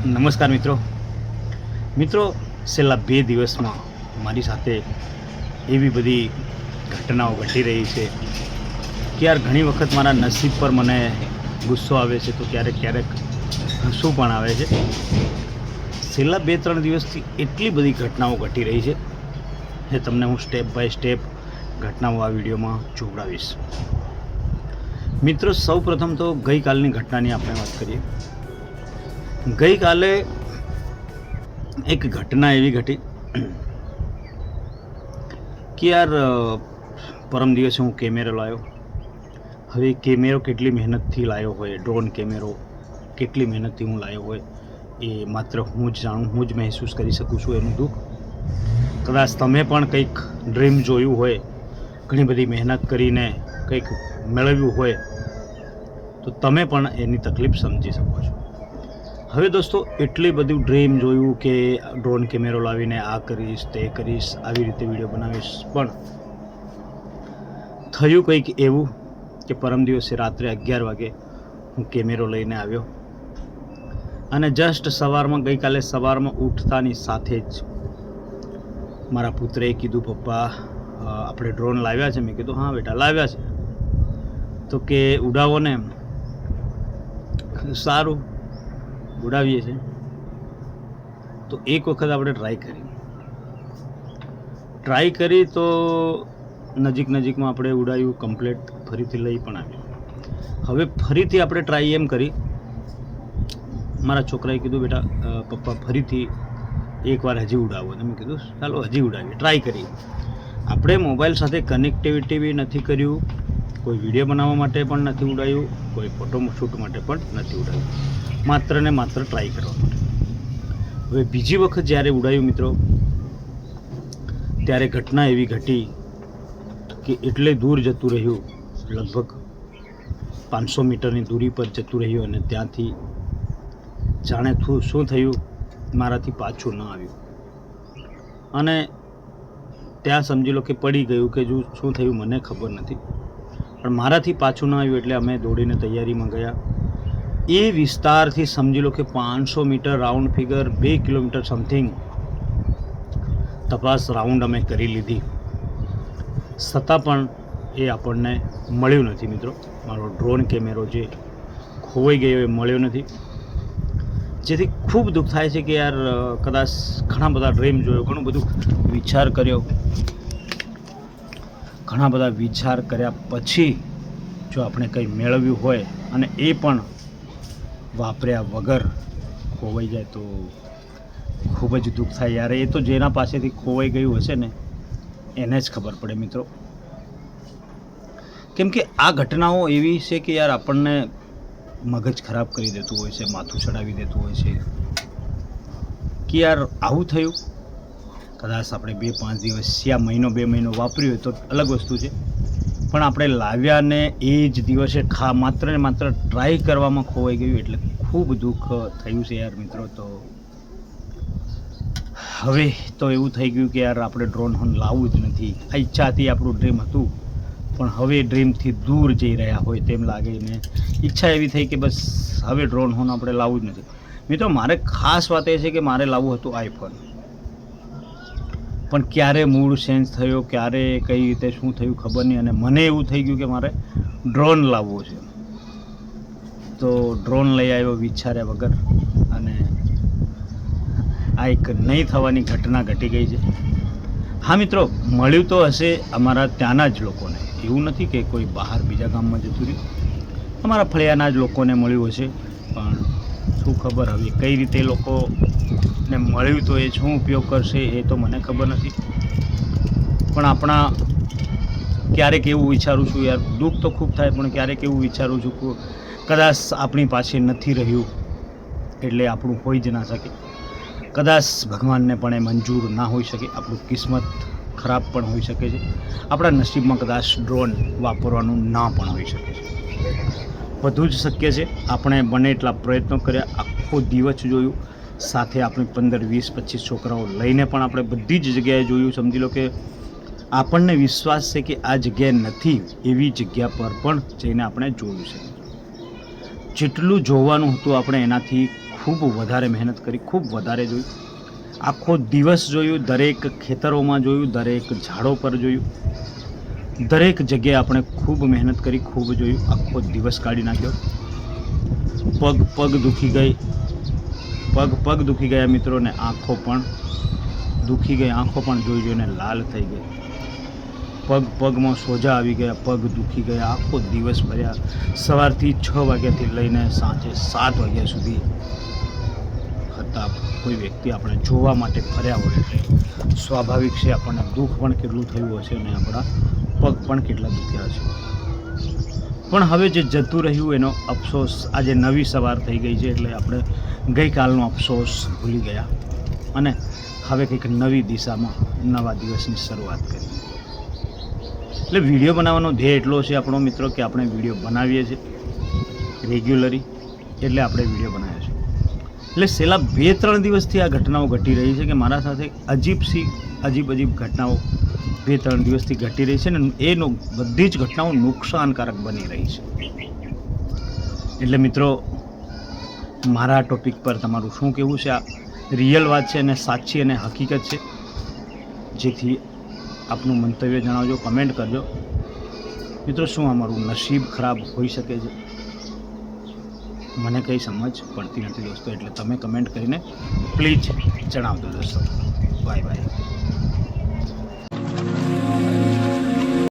નમસ્કાર મિત્રો છેલ્લા 2 દિવસમાં મારી સાથે એવી બધી ઘટનાઓ ઘટી રહી છે કે યાર ઘણી વખત મારા નસીબ પર મને ગુસ્સો આવે છે તો ક્યારેક હસવું પણ આવે છે। છેલ્લા 2-3 દિવસથી એટલી બધી ઘટનાઓ ઘટી રહી છે એ તમને હું સ્ટેપ બાય સ્ટેપ ઘટનાઓ આ વિડીયોમાં જોડાવીશ। મિત્રો સૌપ્રથમ તો ગઈકાલની ઘટનાની આપણે વાત કરીએ। ગઈકાલે એક ઘટના એવી ઘટી કે યાર પરમ દિવસે હું કેમેરો લાવ્યો। હવે કેમેરો કેટલી મહેનતથી લાવ્યો હોય, ડ્રોન કેમેરો કેટલી મહેનતથી હું લાવ્યો હોય એ માત્ર હું જ જાણું, હું જ મહેસૂસ કરી શકું છું એનું દુઃખ। કદાચ તમે પણ કંઈક ડ્રીમ જોયું હોય, ઘણી બધી મહેનત કરીને કંઈક મેળવ્યું હોય તો તમે પણ એની તકલીફ સમજી શકો છો। હવે દોસ્તો એટલી બધું ડ્રીમ જોયું કે ડ્રોન કેમેરો લાવીને આ કરીશ, તે કરીશ, આવી રીતે વિડીયો બનાવીશ, પણ થયું કંઈક એવું કે પરમ દિવસે રાત્રે 11 વાગે હું કેમેરો લઈને આવ્યો અને જસ્ટ ગઈકાલે સવારમાં ઉઠતાની સાથે જ મારા પુત્રએ કીધું, પપ્પા આપણે ડ્રોન લાવ્યા છે। મેં કીધું હા બેટા લાવ્યા છે, તો કે ઉડાવો ને। સારું ઉડાવીએ છીએ તો એક વખત આપણે ટ્રાય કરી તો નજીકમાં આપણે ઉડાવ્યું કમ્પ્લીટ, ફરીથી લઈ પણ આવ્યું। હવે ફરીથી આપણે ટ્રાય એમ કરી, મારા છોકરાએ કીધું બેટા પપ્પા ફરીથી એકવાર હજી ઉડાવો, તો મેં કીધું ચાલો હજી ઉડાવીએ, ટ્રાય કરીએ। આપણે મોબાઈલ સાથે કનેક્ટિવિટી બી નથી કર્યું, કોઈ વિડીયો બનાવવા માટે પણ નથી ઉડાવ્યું, કોઈ ફોટો શૂટ માટે પણ નથી ઉડાવ્યું, માત્ર ને માત્ર ટ્રાય કરવા માટે। હવે બીજી વખત જ્યારે ઉડાવ્યું મિત્રો, ત્યારે ઘટના એવી ઘટી કે એટલે દૂર જતું રહ્યું, લગભગ 500 મીટરની દૂરી પર જતું રહ્યું અને ત્યાંથી જાણે શું થયું મારાથી પાછું ન આવ્યું અને ત્યાં સમજી લો કે પડી ગયું કે જો શું થયું મને ખબર નથી, પણ મારાથી પાછું ન આવ્યું એટલે અમે દોડીને તૈયારીમાં ગયા। એ વિસ્તારથી સમજી લો કે 500 metre round figure 2 kilometre something તપાસ રાઉન્ડ અમે કરી લીધી, છતાં પણ એ આપણને મળ્યું નથી મિત્રો। મારો ડ્રોન કેમેરો જે ખોવાઈ ગયો એ મળ્યો નથી, જેથી ખૂબ દુઃખ થાય છે કે યાર કદાચ ઘણા બધા ડ્રીમ જોયો, ઘણું બધું વિચાર કર્યો, ઘણા બધા વિચાર કર્યા પછી જો આપણે કંઈ મેળવ્યું હોય અને એ પણ વાપર્યા વગર ખોવાઈ જાય તો ખૂબ જ દુઃખ થાય યાર। એ તો જેના પાસેથી ખોવાઈ ગયું હશે ને એને જ ખબર પડે મિત્રો, કેમ કે આ ઘટનાઓ એવી છે કે યાર આપણને મગજ ખરાબ કરી દેતું હોય છે, માથું ચડાવી દેતું હોય છે કે યાર આવું થયું। કદાચ આપણે 2-5 દિવસ યા મહિનો 2 મહિનો વાપર્યું હોય તો અલગ વસ્તુ છે, પણ આપણે લાવ્યા ને એ જ દિવસે માત્ર ને માત્ર ટ્રાય કરવામાં ખોવાઈ ગયું એટલે ખૂબ દુઃખ થયું છે યાર મિત્રો। તો હવે તો એવું થઈ ગયું કે યાર આપણે ડ્રોન લાવવું જ નથી। આ ઈચ્છા હતી, આપણું ડ્રીમ હતું, પણ હવે ડ્રીમથી દૂર જઈ રહ્યા હોય તેમ લાગે ને ઈચ્છા એવી થઈ કે બસ હવે ડ્રોન આપણે લાવવું જ નથી મિત્રો। મારે ખાસ વાત એ છે કે મારે લાવવું હતું આઈફોન, પણ ક્યારે મૂડ ચેન્જ થયો, ક્યારે કઈ રીતે શું થયું ખબર નહીં, અને મને એવું થઈ ગયું કે મારે ડ્રોન લાવવો છે, તો ડ્રોન લઈ આવ્યો વિચાર્યા વગર અને આ એક નહીં થવાની ઘટના ઘટી ગઈ છે। હા મિત્રો, મળ્યું તો હશે અમારા ત્યાંના જ લોકોને, એવું નથી કે કોઈ બહાર બીજા ગામમાં જતું રહ્યું, અમારા ફળિયાના જ લોકોને મળ્યું હશે, પણ શું ખબર હવે કઈ રીતે લોકોને મળ્યું તો એ શું ઉપયોગ કરશે એ તો મને ખબર નથી, પણ આપણા ક્યારેક એવું વિચારું છું યાર, દુઃખ તો ખૂબ થાય પણ ક્યારેક એવું વિચારું છું કે કદાચ આપણી પાસે નથી રહ્યું એટલે આપણું હોઈ જ ના શકે, કદાચ ભગવાનને પણ એ મંજૂર ના હોઈ શકે, આપણું કિસ્મત ખરાબ પણ હોઈ શકે છે, આપણા નસીબમાં કદાચ ડ્રોન વાપરવાનું ના પણ હોઈ શકે છે। બધું જ શક્ય છે। આપણે બને એટલા પ્રયત્નો કર્યા, આખો દિવસ જોયું, સાથે આપણે 15, 20, 25 છોકરાઓ લઈને પણ આપણે બધી જ જગ્યાએ જોયું। સમજી લો કે આપણને વિશ્વાસ છે કે આ જગ્યાએ નથી એવી જગ્યા પર પણ જઈને આપણે જોયું છે। જેટલું જોવાનું હતું આપણે એનાથી ખૂબ વધારે મહેનત કરી, ખૂબ વધારે જોયું, આખો દિવસ જોયું, દરેક ખેતરોમાં જોયું, દરેક ઝાડો પર જોયું, દરેક જગ્યાએ આપણે ખૂબ મહેનત કરી, ખૂબ જોયું, આખો દિવસ કાઢી નાખ્યો. પગ દુખી ગઈ, પગ દુખી ગયા મિત્રો, ને આંખો પણ દુખી ગઈ, આંખો પણ જોઈને લાલ થઈ ગઈ, પગમાં સોજા આવી ગયા, પગ દુખી ગયા, આખો દિવસ ભર્યા, સવારથી 6 વાગ્યાથી લઈને સાંજે 7 વાગ્યા સુધી હતા. કોઈ વ્યક્તિ આપણે જોવા માટે ફર્યા હોય, સ્વાભાવિક છે આપણને દુઃખ પણ કેટલું થયું હશે અને આપણા પગ પણ કેટલા દુખ્યા છે. પણ હવે જે જતું રહ્યું એનો અફસોસ, આજે નવી સવાર થઈ ગઈ છે એટલે આપણે ગઈકાલનો અફસોસ ભૂલી ગયા અને હવે કંઈક નવી દિશામાં નવા દિવસની શરૂઆત કરી. એટલે વિડીયો બનાવવાનો ધ્યેય એટલો છે આપણો મિત્રો કે આપણે વિડીયો બનાવીએ છીએ રેગ્યુલરી, એટલે આપણે વિડીયો બનાવીએ છીએ. એટલે છેલ્લા 2-3 દિવસથી આ ઘટનાઓ ઘટી રહી છે કે મારા સાથે અજીબ ઘટનાઓ 2-3 દિવસથી ઘટી રહી છે ને એનો બધી જ ઘટનાઓ નુકસાનકારક બની રહી છે. એટલે મિત્રો મારા ટોપિક પર તમારું શું કહેવું છે? આ રિયલ વાત છે અને સાચી અને હકીકત છે, જેથી આપનું મંતવ્ય જણાવજો, કમેન્ટ કરજો. મિત્રો શું અમારું નસીબ ખરાબ હોઈ શકે છે? મને કંઈ સમજ પડતી નથી દોસ્તો, એટલે તમે કમેન્ટ કરીને પ્લીઝ જણાવજો દોસ્તો. Bye bye.